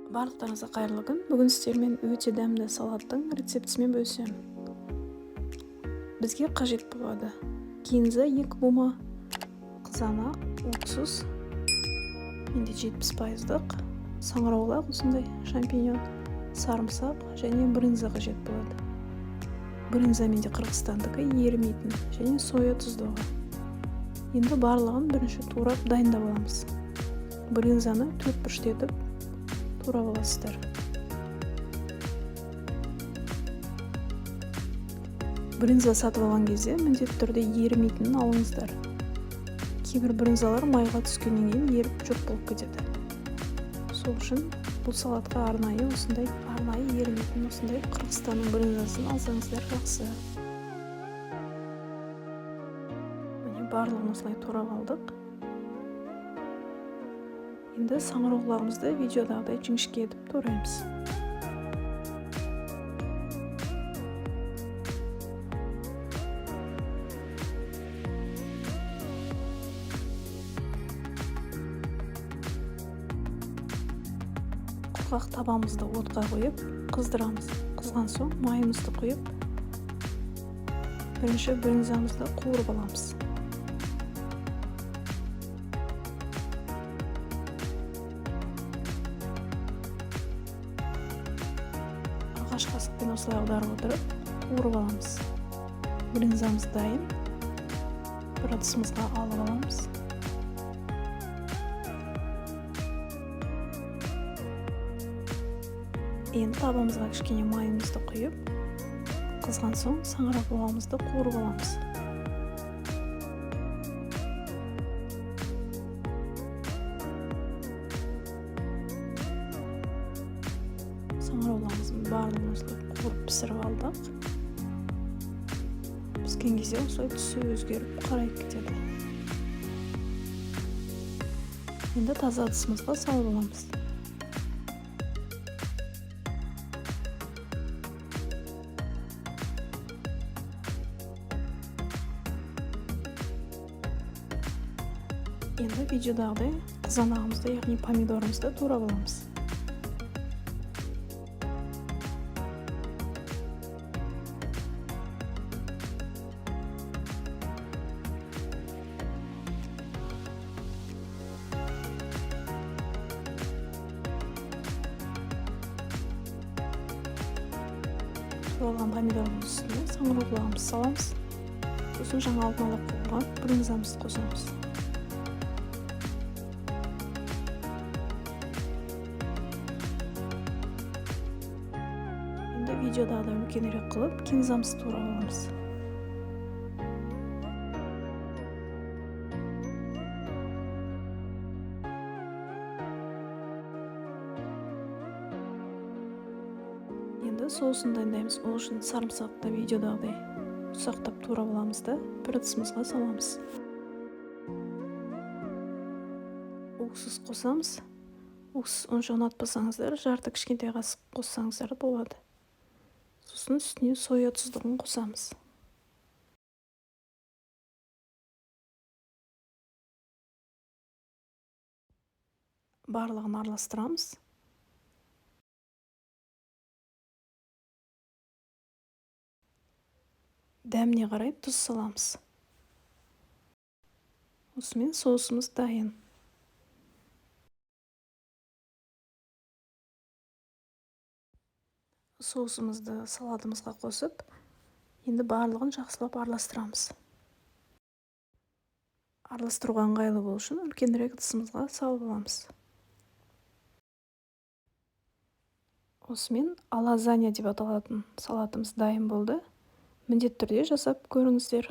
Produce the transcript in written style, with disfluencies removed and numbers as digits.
Барлықтарыңызға қайырлы күн. Бүгін сіздермен өте дәмді салаттың рецептісімен бөлісемін. Бізге қажет болады кинза 2 бума, қызанақ, уксус, менде 70%, саңырауқұлақ осындай шампиньон, сарымсақ және брынза қажет болады. Брынза менде Қырғызстандікі, ерімейтін және соя тұздығы. Енді барлығын бірінші турап дайындап аламыз. Брынзаны 4 бұрыштетіп турап аласыздар. Брынза сатып алған кезде міндетті түрде ерімейтінін алыңыздар. Кейбір брынзалар майға түскеннен кейін еріп жоқ болып кетеді. Сол үшін бұл салатқа арнайы ерімейтін осындай Қырғызстанның брынзасын алсаңыздар жақсы. Міне барлығын осылай турап алдық. Енді саңырауқұлағымызды видеодағыдай жіңішке етіп тураймыз. Құрғақ табамызды отқа қойып, қыздырамыз. Қызған соң майымызды құйып, бірінші брынзамызды қуырып аламыз. Ағаш қасықпен осылай аударып отырып, қуырып аламыз. Брынзамыз дайын. Бір ыдысымызға алып аламыз. Енді табамызға кішкене майымызды құйып, қызған соң саңырауқұлағымызды қуырып аламыз. Саңырауқұлағымыздың барлығын осылай қуырып пісіріп алдық. Піскен кезде осылай түсі өзгеріп қарайып кетеді. Енді таза ыдысымызға салып аламыз. Енді видеодағыдай қызанағымызды, яғни помидорымызды турап аламыз. Туралған помидорымыз үстіне саңырауқұлағымызды саламыз. Сосын жаңа алдын ала қуырған брынзамызды қосамыз. Енді видеодағыдай үлкенірек қылып, кинзамызды турап аламыз. Енді соусын дайындаймыз. Ол үшін сарымсақты видеодағыдай ұсақтап турап аламыз да бір ыдысымызға саламыз. Уксус қосамыз. Уксус онша ұнатпасаңыздар, жарты кішкентай қасық қоссаңыздар болады. Сосын үстіне соя тұздығын қосамыз. Барлығын араластырамыз. Дәміне қарай тұз саламыз. Осымен соусымыз дайын. Соусымызды салатымызға қосып, енді барлығын жақсылап араластырамыз. Араластыруға ыңғайлы болу үшін үлкенірек ыдысымызға салып аламыз. Осымен лазанья деп аталатын салатымыз дайын болды. Міндетті түрде жасап көріңіздер.